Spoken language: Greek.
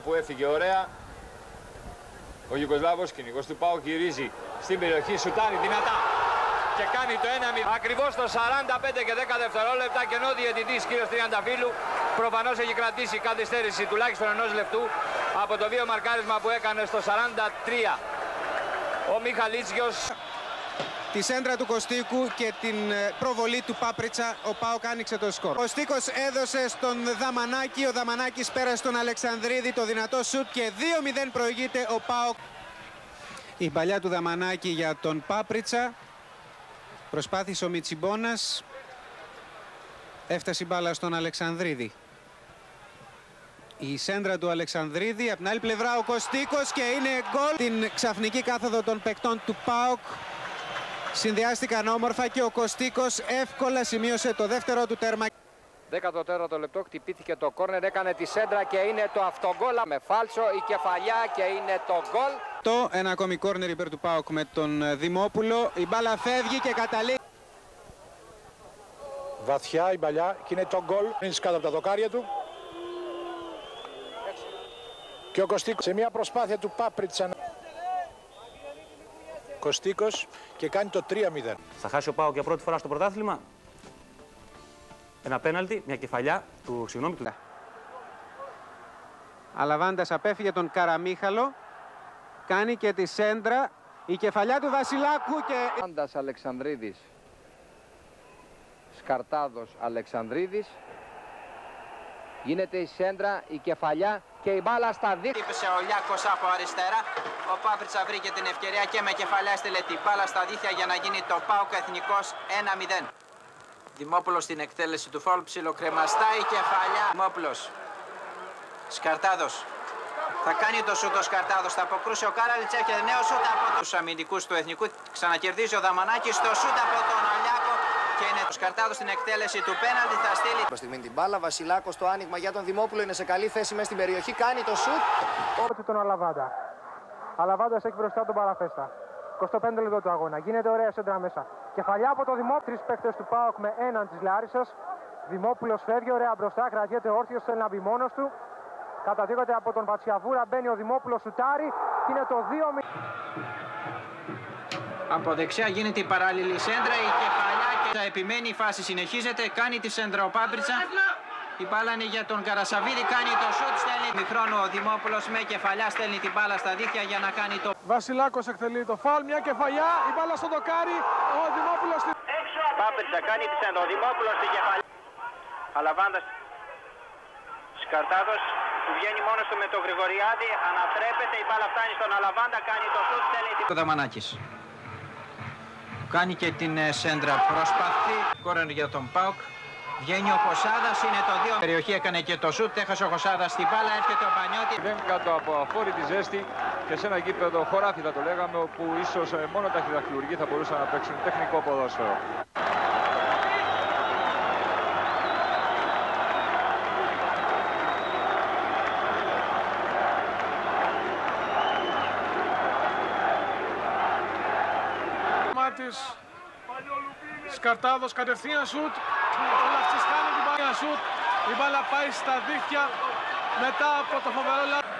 Που έφυγε ωραία. Ο Ιουγκοσλάβος, κυνηγός του ΠΑΟΚ, γυρίζει στην περιοχή, σουτάρει δυνατά και κάνει το 1-0. Ακριβώς στο 45 και 10 δευτερόλεπτα, και ενώ ο διαιτητής κύριος Τριανταφύλου προφανώς έχει κρατήσει καθυστέρηση τουλάχιστον ενός λεπτού από το βίο μαρκάρισμα που έκανε στο 43 ο Μιχαλίτσιος. Τη σέντρα του Κωστίκου και την προβολή του Πάπριτσα, ο ΠΑΟΚ άνοιξε το σκορ. Ο Κωστίκος έδωσε στον Δαμανάκη, ο Δαμανάκης πέρασε στον Αλεξανδρίδη, το δυνατό σουτ και 2-0 προηγείται ο ΠΑΟΚ. Η παλιά του Δαμανάκη για τον Πάπριτσα. Προσπάθησε ο Μιτσιμπόνας. Έφτασε η μπάλα στον Αλεξανδρίδη. Η σέντρα του Αλεξανδρίδη, από την άλλη πλευρά ο Κωστίκος και είναι γκολ. Την ξαφνική κάθοδο των παικτών του ΠΑΟΚ συνδυάστηκαν όμορφα και ο Κωστίκος εύκολα σημείωσε το δεύτερο του τέρμα. 14ο λεπτό χτυπήθηκε το κόρνερ, έκανε τη σέντρα και είναι το αυτογκόλ με φάλσο, η κεφαλιά και είναι το γκολ. Ένα ακόμη κόρνερ υπέρ του ΠΑΟΚ με τον Δημόπουλο. Η μπάλα φεύγει και καταλήγει. Βαθιά η μπαλιά και είναι το γκολ. Είναι κάτω από τα δοκάρια του. Και ο Κωστίκος σε μια προσπάθεια του Πάπριτσα. Κωστίκος και κάνει το 3-0. Θα χάσει ο ΠΑΟΚ για πρώτη φορά στο πρωτάθλημα. Ένα πέναλτι, μια κεφαλιά του, συγγνώμη, του. Αλαβάντας απέφυγε τον Καραμίχαλο. Κάνει και τη σέντρα. Η κεφαλιά του Βασιλάκου και... Άντας Αλεξανδρίδης. Σκαρτάδος Αλεξανδρίδης. Γίνεται η σέντρα, η κεφαλιά και η μπάλα στα δίχτυα. Χτύπησε ο Λιάκος από αριστερά. Ο Πάπριτσα βρήκε την ευκαιρία και με κεφαλιά στείλε την μπάλα στα δίχτυα για να γίνει το ΠΑΟΚ Εθνικός 1-0. Δημόπουλος στην εκτέλεση του φάουλ, ψιλοκρεμαστά η κεφαλιά. Δημόπουλος. Σκαρτάδος. Θα κάνει το σούτ ο Σκαρτάδος, θα αποκρούσει ο Κάραλιτς, έρχεται νέο σούτ από τους αμυντικούς του Εθνικού. Ξανακερδίζει ο Δαμανάκης το σούτ από τον Ολιάκο και είναι ο Σκαρτάδος στην εκτέλεση του πέναλτι, θα στείλει. Προς στιγμή την μπάλα, Βασιλάκος το άνοιγμα για τον Δημόπουλο, είναι σε καλή θέση μέσα στην περιοχή, κάνει το σούτ. Όρτσε τον Αλαβάντα. Αλαβάντας έχει μπροστά τον Παραφέστα. 25 λεπτό του αγώνα. Γίνεται ωραία σέντρα μέσα. Κεφαλιά από το Δημόπουλο. Τρεις παίκτες του ΠΑΟΚ με έναν της Λάρισσας. Δημόπουλος φεύγει ωραία μπροστά. Κρατιέται όρθιος, θέλει να μπει μόνος του. Καταδίκεται από τον Πατσιαβούρα. Μπαίνει ο Δημόπουλος, σουτάρει. Και είναι το 2-0. Από δεξιά γίνεται η παράλληλη σέντρα, η κεφαλιά και επιμένει, η φάση συνεχίζεται. Κάνει τη σέντρα ο Πάπριτσα. Η μπάλα είναι για τον Καρασαβίδη, κάνει το σουτ, στέλνει μικρόνο ο Δημόπουλος με κεφαλιά, στέλνει την μπάλα στα δίχτυα για να κάνει το... Βασιλάκος εκτελεί το φάουλ, μια κεφαλιά, η μπάλα στο δοκάρι, ο Δημόπουλος στην... Πάπριτσα κάνει τη σέντρα, ο Δημόπουλος στην κεφαλιά. Αλαβάντας, Σκαρτάδος, που βγαίνει μόνος του με τον Γρηγοριάδη, ανατρέπεται, η μπάλα φτάνει στον Αλαβάντα, κάνει το σουτ, στέλνει την... Ο Δαμανάκης. Κάνει και την σέντρα, προσπαθεί, κόρνερ για τον ΠΑΟΚ. Βγαίνει ο Χωσάδας, είναι το 2. Περιοχή έκανε και το σουτ, έχασε ο Χωσάδας στην μπάλα, έρχεται ο Πανιώτη. Δεν κάτω από αφόρητη ζέστη και σε ένα γήπεδο χωράφι θα το λέγαμε, όπου ίσως μόνο τα χειραχειρουργοί θα μπορούσαν να παίξουν τεχνικό ποδόσφαιρο. Σκαρτάδος κατευθείαν σουτ. Ο Λαυσής κάνει την μπάλα σουτ. Η μπάλα πάει στα δίχτυα μετά από το φοβερό λάθος.